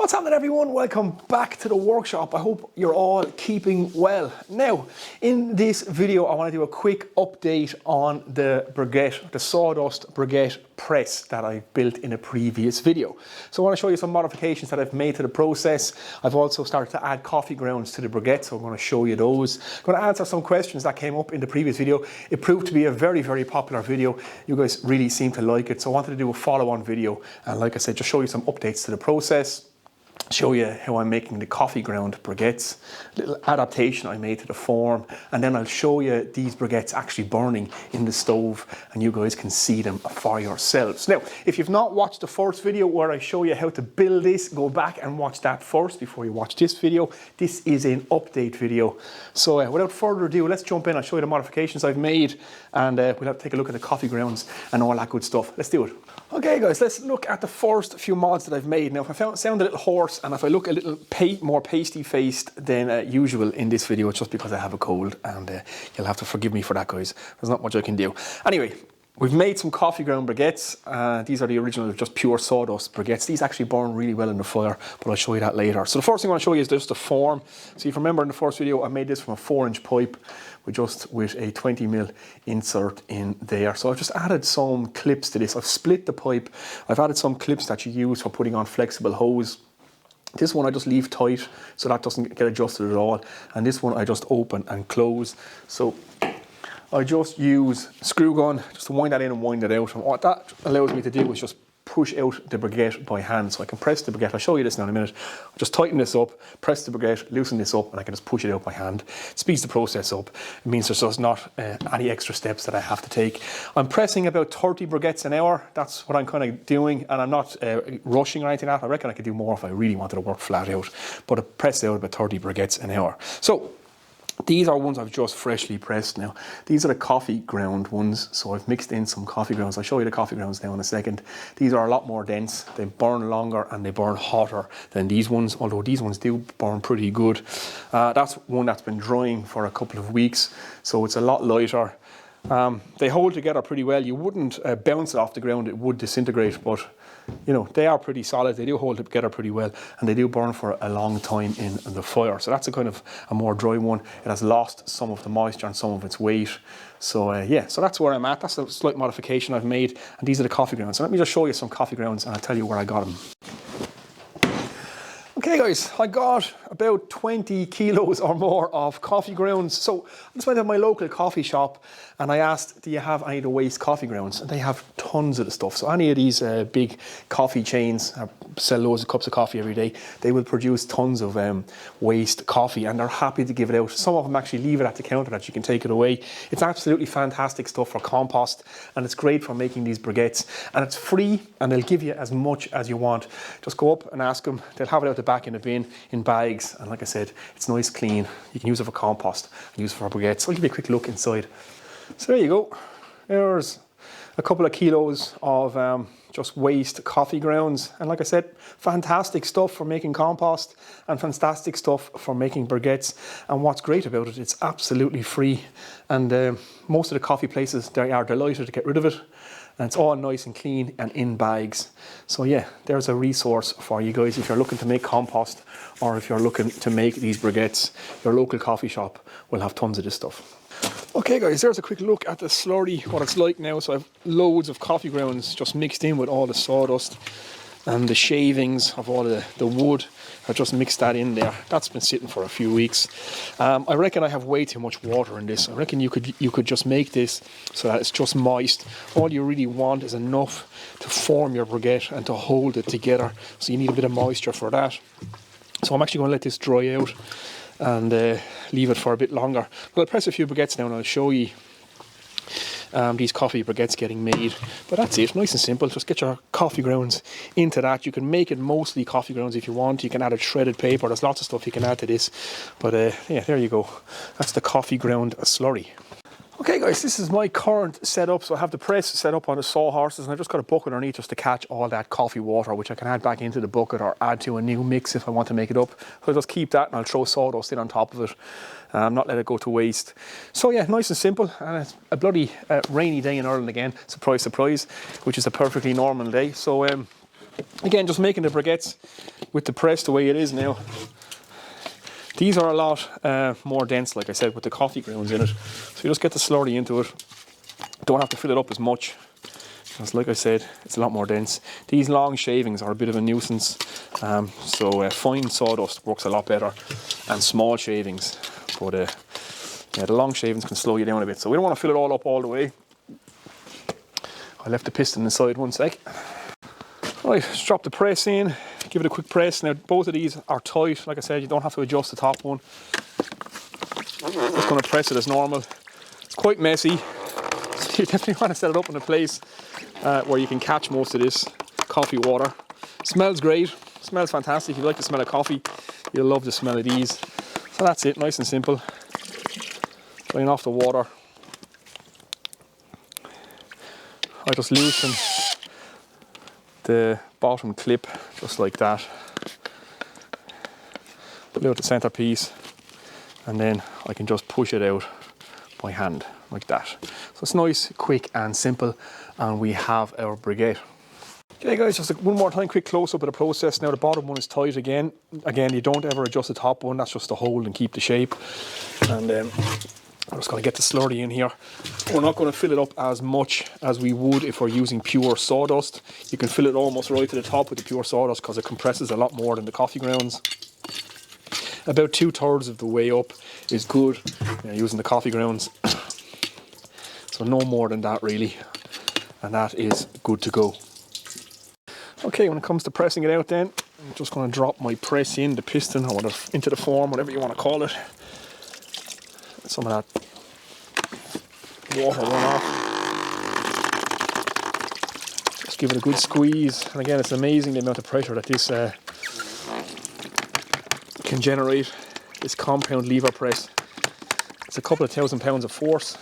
What's happening, everyone? Welcome back to the workshop. I hope you're all keeping well. Now, in this video, I want to do a quick update on the briquette, the sawdust briquette press that I built in a previous video. So I want to show you some modifications that I've made to the process. I've also started to add coffee grounds to the briquette, so I'm going to show you those. I'm going to answer some questions that came up in the previous video. It proved to be a very, very popular video. You guys really seem to like it, so I wanted to do a follow-on video. And like I said, just show you some updates to the process. Show you how I'm making the coffee ground briquettes, little adaptation I made to the form, and then I'll show you these briquettes actually burning in the stove and you guys can see them for yourselves. Now, if you've not watched the first video where I show you how to build this, go back and watch that first before you watch this video. This is an update video. So without further ado, let's jump in. I'll show you the modifications I've made and we'll have to take a look at the coffee grounds and all that good stuff. Let's do it. Okay guys, let's look at the first few mods that I've made. Now, if I sound a little hoarse and if I look a little more pasty-faced than usual in this video, it's just because I have a cold and you'll have to forgive me for that, guys. There's not much I can do. Anyway, we've made some coffee ground briquettes. These are the original, just pure sawdust briquettes. These actually burn really well in the fire, but I'll show you that later. So the first thing I want to show you is just the form. So if you remember in the first video, I made this from a 4-inch pipe with a 20mm insert in there. So I've just added some clips to this. I've split the pipe. I've added some clips that you use for putting on flexible hose. This one I just leave tight so that doesn't get adjusted at all. And this one I just open and close. So I just use a screw gun just to wind that in and wind it out. And what that allows me to do is just push out the briquette by hand. So I can press the briquette. I'll show you this now in a minute. I'll just tighten this up, press the briquette, loosen this up, and I can just push it out by hand. It speeds the process up. It means there's just not any extra steps that I have to take. I'm pressing about 30 briquettes an hour. That's what I'm kind of doing, and I'm not rushing or anything like that. I reckon I could do more if I really wanted to work flat out, but I pressed out about 30 briquettes an hour. So these are ones I've just freshly pressed now. These are the coffee ground ones, so I've mixed in some coffee grounds. I'll show you the coffee grounds now in a second. These are a lot more dense, they burn longer and they burn hotter than these ones, although these ones do burn pretty good. That's one that's been drying for a couple of weeks, so it's a lot lighter. They hold together pretty well. You wouldn't bounce it off the ground, it would disintegrate, but you know, they are pretty solid. They do hold together pretty well and they do burn for a long time in the fire. So that's a kind of a more dry one. It has lost some of the moisture and some of its weight. So yeah, so that's where I'm at. That's a slight modification I've made, and these are the coffee grounds. So let me just show you some coffee grounds and I'll tell you where I got them. Okay guys, I got about 20 kilos or more of coffee grounds. So I just went to my local coffee shop and I asked, do you have any of the waste coffee grounds? And they have tons of the stuff. So any of these big coffee chains sell loads of cups of coffee every day. They will produce tons of waste coffee and they're happy to give it out. Some of them actually leave it at the counter that you can take it away. It's absolutely fantastic stuff for compost and it's great for making these briquettes. And it's free and they'll give you as much as you want. Just go up and ask them. They'll have it out the back in a bin in bags, and like I said, it's nice, clean. You can use it for compost and use it for briquettes. So I'll give you a quick look inside. So there you go. There's a couple of kilos of just waste coffee grounds, and like I said, fantastic stuff for making compost and fantastic stuff for making briquettes. And what's great about it, it's absolutely free, and most of the coffee places, they are delighted to get rid of it. And it's all nice and clean and in bags. So yeah, there's a resource for you guys if you're looking to make compost or if you're looking to make these briquettes. Your local coffee shop will have tons of this stuff. Okay guys, there's a quick look at the slurry, what it's like now. So I've loads of coffee grounds just mixed in with all the sawdust and the shavings of all the wood. I just mixed that in there. That's been sitting for a few weeks. I reckon I have way too much water in this. I reckon you could just make this so that it's just moist. All you really want is enough to form your briquette and to hold it together. So you need a bit of moisture for that. So I'm actually going to let this dry out and leave it for a bit longer. But I'll press a few briquettes now and I'll show you these coffee briquettes getting made. But that's it, nice and simple. Just get your coffee grounds into that. You can make it mostly coffee grounds if you want. You can add a shredded paper. There's lots of stuff you can add to this. But yeah, there you go. That's the coffee ground slurry. Okay guys, this is my current setup. So I have the press set up on the sawhorses and I've just got a bucket underneath just to catch all that coffee water, which I can add back into the bucket or add to a new mix if I want to make it up. So I'll just keep that and I'll throw sawdust in on top of it. Not let it go to waste. So yeah, nice and simple, and it's a bloody rainy day in Ireland again, surprise surprise, which is a perfectly normal day. So Again, just making the briquettes with the press the way it is now. These are a lot more dense, like I said, with the coffee grounds in it. So you just get the slurry into it. Don't have to fill it up as much, because like I said, it's a lot more dense. These long shavings are a bit of a nuisance. So fine sawdust works a lot better, and small shavings. But yeah, the long shavings can slow you down a bit. So we don't want to fill it all up all the way. I left the piston inside 1 sec. Right, just drop the press in, give it a quick press. Now both of these are tight, like I said, you don't have to adjust the top one. Just going to press it as normal. It's quite messy, so you definitely want to set it up in a place where you can catch most of this coffee water. Smells great, smells fantastic. If you like the smell of coffee, you'll love the smell of these. So that's it, nice and simple. Drain off the water. I just loosen the bottom clip just like that. Pull out the centerpiece, and then I can just push it out by hand like that. So it's nice, quick and simple, and we have our briquette. Okay guys, just one more time, quick close up of the process. Now the bottom one is tight again. Again, you don't ever adjust the top one, that's just to hold and keep the shape. And I'm just going to get the slurry in here. We're not going to fill it up as much as we would if we're using pure sawdust. You can fill it almost right to the top with the pure sawdust because it compresses a lot more than the coffee grounds. About 2/3 of the way up is good using the coffee grounds. So no more than that really, and that is good to go. Okay, when it comes to pressing it out then, I'm just going to drop my press in, the piston, or into the form, whatever you want to call it. Some of that water run off. Just give it a good squeeze, and again, it's amazing the amount of pressure that this can generate, this compound lever press. It's a couple of £1,000 of force,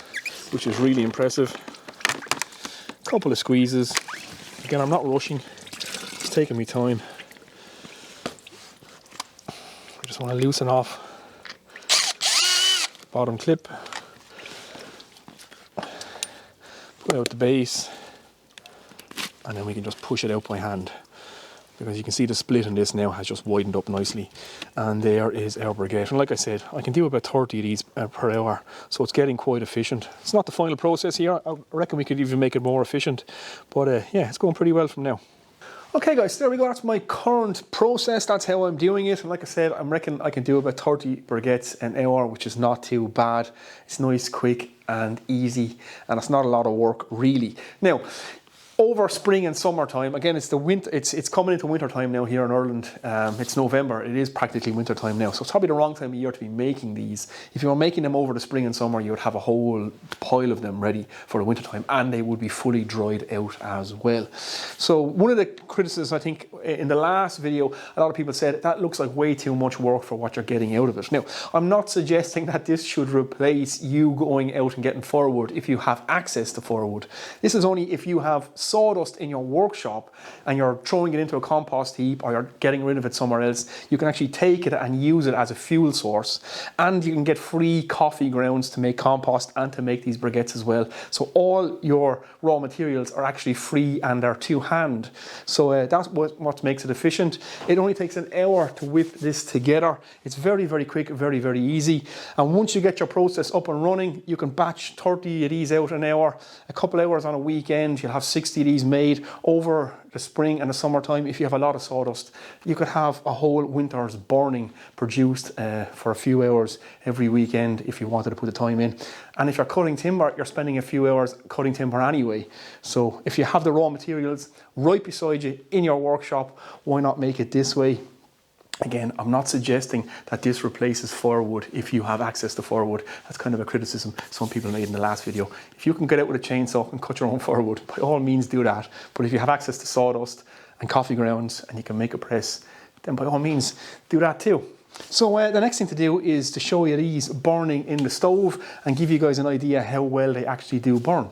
which is really impressive. A couple of squeezes. Again, I'm not rushing, it's taking me time. I just want to loosen off bottom clip, pull out the base, and then we can just push it out by hand, because you can see the split in this now has just widened up nicely. And there is our briquette, and like I said, I can do about 30 of these per hour, so it's getting quite efficient. It's not the final process here, I reckon we could even make it more efficient, but yeah, it's going pretty well from now. Okay guys, there we go, that's my current process, that's how I'm doing it. And like I said, I reckon I can do about 30 briquettes an hour, which is not too bad. It's nice, quick and easy, and it's not a lot of work really. Now, over spring and summertime, again, it's the winter. It's coming into winter time now here in Ireland. It's November. It is practically winter time now, so it's probably the wrong time of year to be making these. If you were making them over the spring and summer, you would have a whole pile of them ready for the winter time, and they would be fully dried out as well. So one of the criticisms, I think, in the last video, a lot of people said that looks like way too much work for what you're getting out of it. Now, I'm not suggesting that this should replace you going out and getting firewood if you have access to firewood. This is only if you have sawdust in your workshop and you're throwing it into a compost heap, or you're getting rid of it somewhere else. You can actually take it and use it as a fuel source, and you can get free coffee grounds to make compost and to make these briquettes as well. So all your raw materials are actually free and are to hand. So that's what makes it efficient. It only takes an hour to whip this together. It's very, very quick, very, very easy. And once you get your process up and running, you can batch 30 of these out an hour, a couple hours on a weekend. You'll have 60 of these made over the spring and the summertime. If you have a lot of sawdust, you could have a whole winter's burning produced for a few hours every weekend if you wanted to put the time in. And if you're cutting timber, you're spending a few hours cutting timber anyway. So if you have the raw materials right beside you in your workshop, why not make it this way? Again, I'm not suggesting that this replaces firewood if you have access to firewood. That's kind of a criticism some people made in the last video. If you can get out with a chainsaw and cut your own firewood, by all means do that. But if you have access to sawdust and coffee grounds and you can make a press, then by all means do that too. So the next thing to do is to show you these burning in the stove and give you guys an idea how well they actually do burn.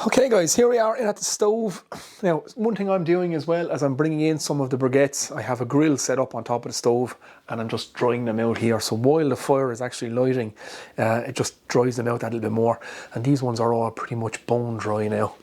Okay guys, here we are at the stove. Now, one thing I'm doing as well as I'm bringing in some of the briquettes, I have a grill set up on top of the stove and I'm just drying them out here. So while the fire is actually lighting, it just dries them out that little bit more. And these ones are all pretty much bone dry now.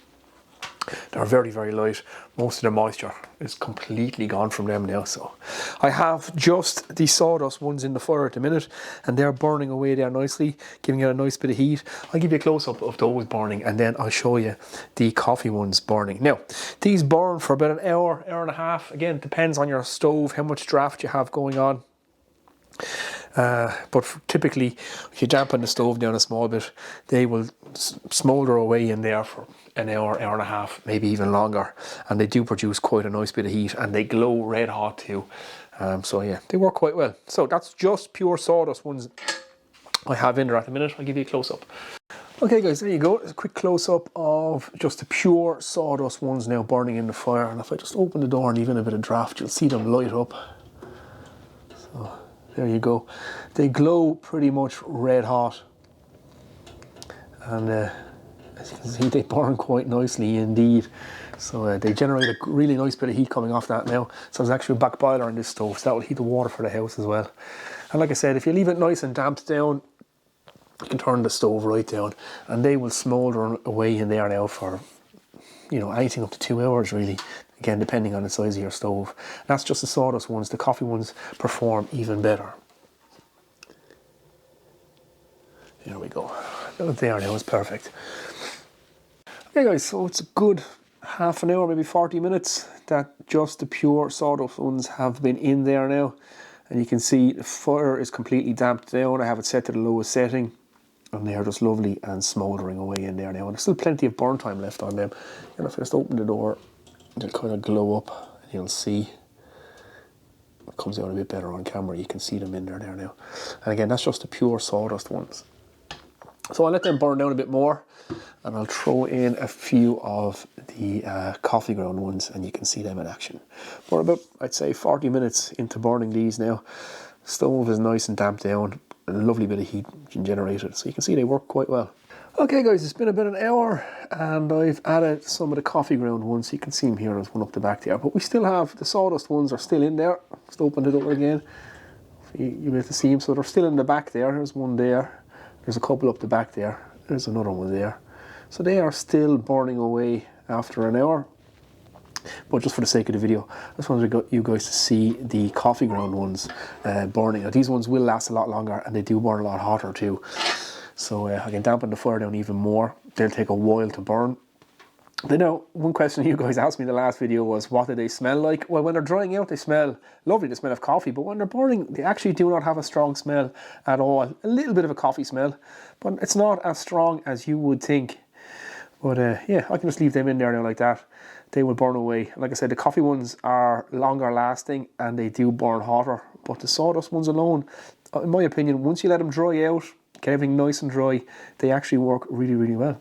They're very, very light. Most of the moisture is completely gone from them now. So I have just the sawdust ones in the fire at the minute, and they're burning away there nicely, giving it a nice bit of heat. I'll give you a close-up of those burning, and then I'll show you the coffee ones burning. Now, these burn for about an hour, hour and a half. Again, it depends on your stove, how much draft you have going on. But typically, if you dampen the stove down a small bit, they will smoulder away in there for an hour, hour and a half, maybe even longer. And they do produce quite a nice bit of heat, and they glow red hot too. So yeah, they work quite well. So that's just pure sawdust ones I have in there at the minute. I'll give you a close-up. Okay guys, there you go. It's a quick close-up of just the pure sawdust ones now burning in the fire. And if I just open the door and even a bit of draft, you'll see them light up. So there you go. They glow pretty much red hot. And as you can see, they burn quite nicely indeed. So they generate a really nice bit of heat coming off that now. So there's actually a back boiler in this stove, so that will heat the water for the house as well. And like I said, if you leave it nice and damped down, you can turn the stove right down and they will smoulder away in there now for, you know, anything up to 2 hours really. Again, depending on the size of your stove. That's just the sawdust ones. The coffee ones perform even better. There we go. There now, it's perfect. Okay guys, so it's a good half an hour, maybe 40 minutes that just the pure sawdust ones have been in there now. And you can see the fire is completely damped down. I have it set to the lowest setting. And they are just lovely and smouldering away in there now. And there's still plenty of burn time left on them. And if I just open the door, they'll kind of glow up and you'll see it comes out a bit better on camera. You can see them in there now. And again, that's just the pure sawdust ones. So I'll let them burn down a bit more and I'll throw in a few of the coffee ground ones and you can see them in action. We're about, I'd say, 40 minutes into burning these now. The stove is nice and damped down. A lovely bit of heat generated. So you can see they work quite well. Okay guys, it's been about an hour and I've added some of the coffee ground ones. You can see them here, there's one up the back there. But we still have, the sawdust ones are still in there. Just open it up again. You'll be able to see them. So they're still in the back there. There's one there. There's a couple up the back there. There's another one there. So they are still burning away after an hour. But just for the sake of the video, I just wanted you guys to see the coffee ground ones burning. Now, these ones will last a lot longer and they do burn a lot hotter too. So I can dampen the fire down even more. They'll take a while to burn. Now, one question you guys asked me in the last video was, what do they smell like? Well, when they're drying out, they smell lovely. They smell of coffee. But when they're burning, they actually do not have a strong smell at all. A little bit of a coffee smell, but it's not as strong as you would think. But yeah, I can just leave them in there now like that. They will burn away. Like I said, the coffee ones are longer lasting and they do burn hotter. But the sawdust ones alone, in my opinion, once you let them dry out, get everything nice and dry, they actually work really, really well.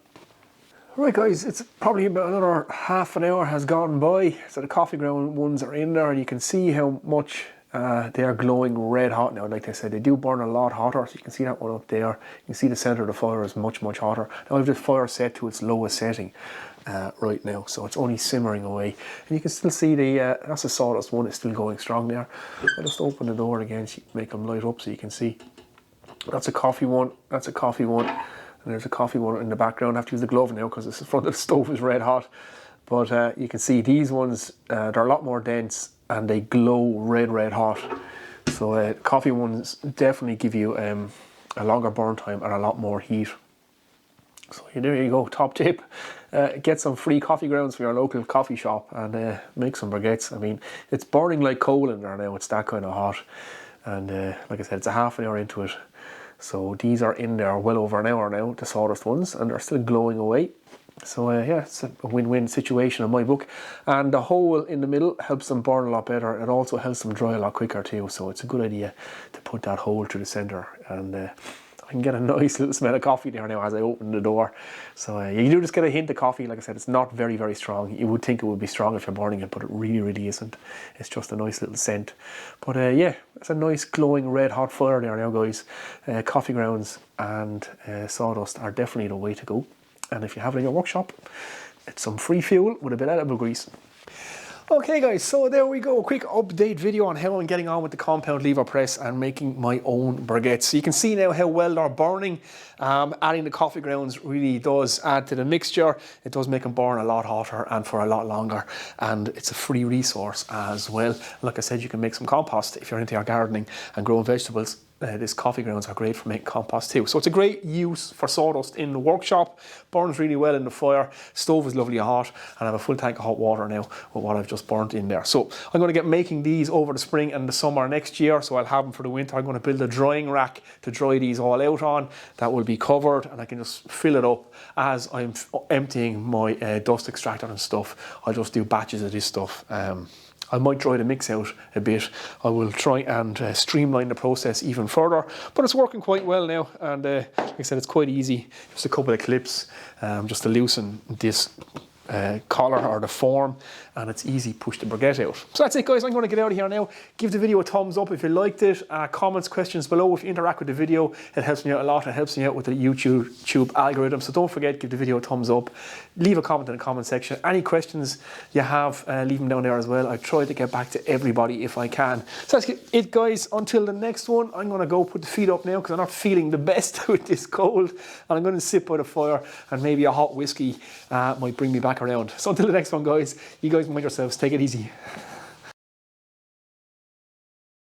Right guys, it's probably about another half an hour has gone by. So the coffee ground ones are in there and you can see how much they are glowing red hot now. Like I said, they do burn a lot hotter. So you can see that one up there. You can see the center of the fire is much, much hotter. Now I've the fire set to its lowest setting right now. So it's only simmering away. And you can still see that's the sawdust one. It's still going strong there. I'll just open the door again so you can make them light up so you can see. That's a coffee one. That's a coffee one. And there's a coffee one in the background. I have to use the glove now because the front of the stove is red hot. But you can see these ones, they're a lot more dense and they glow red, red hot. So coffee ones definitely give you a longer burn time and a lot more heat. So there you go, top tip. Get some free coffee grounds for your local coffee shop and make some briquettes. I mean, it's burning like coal in there now. It's that kind of hot. And like I said, it's a half an hour into it. So these are in there well over an hour now, the sawdust ones, and they're still glowing away. So yeah, it's a win-win situation in my book. And the hole in the middle helps them burn a lot better. It also helps them dry a lot quicker too. So it's a good idea to put that hole through the center. And I can get a nice little smell of coffee there now as I open the door. So you do just get a hint of coffee. Like I said, it's not very, very strong. You would think it would be strong if you're burning it, but it really, really isn't. It's just a nice little scent. But yeah, it's a nice glowing red hot fire there now, guys. Coffee grounds and sawdust are definitely the way to go. And if you have it in your workshop, it's some free fuel with a bit of edible grease. Okay guys, so there we go, a quick update video on how I'm getting on with the compound lever press and making my own briquettes. So you can see now how well they're burning. Adding the coffee grounds really does add to the mixture. It does make them burn a lot hotter and for a lot longer, and it's a free resource as well. Like I said, you can make some compost if you're into your gardening and growing vegetables. These coffee grounds are great for making compost too. So it's a great use for sawdust in the workshop. Burns really well in the fire. Stove is lovely hot, and I have a full tank of hot water now with what I've just burnt in there. So I'm going to get making these over the spring and the summer next year, so I'll have them for the winter. I'm going to build a drying rack to dry these all out on. That will be covered, and I can just fill it up as I'm emptying my dust extractor and stuff. I'll just do batches of this stuff. I might dry the mix out a bit. I will try and streamline the process even further, but it's working quite well now, and like I said, it's quite easy. Just a couple of clips just to loosen this collar or the form, and it's easy, push the briquette out. So that's it guys, I'm going to get out of here now. Give the video a thumbs up if you liked it. Comments, questions below. If you interact with the video, it helps me out a lot. It helps me out with the YouTube algorithm, so don't forget, give the video a thumbs up. Leave a comment in the comment section. Any questions you have, leave them down there as well. I try to get back to everybody if I can. So that's it guys, until the next one. I'm going to go put the feet up now because I'm not feeling the best with this cold, and I'm going to sit by the fire, and maybe a hot whiskey might bring me back around. So until the next one guys, you guys mind yourselves, take it easy.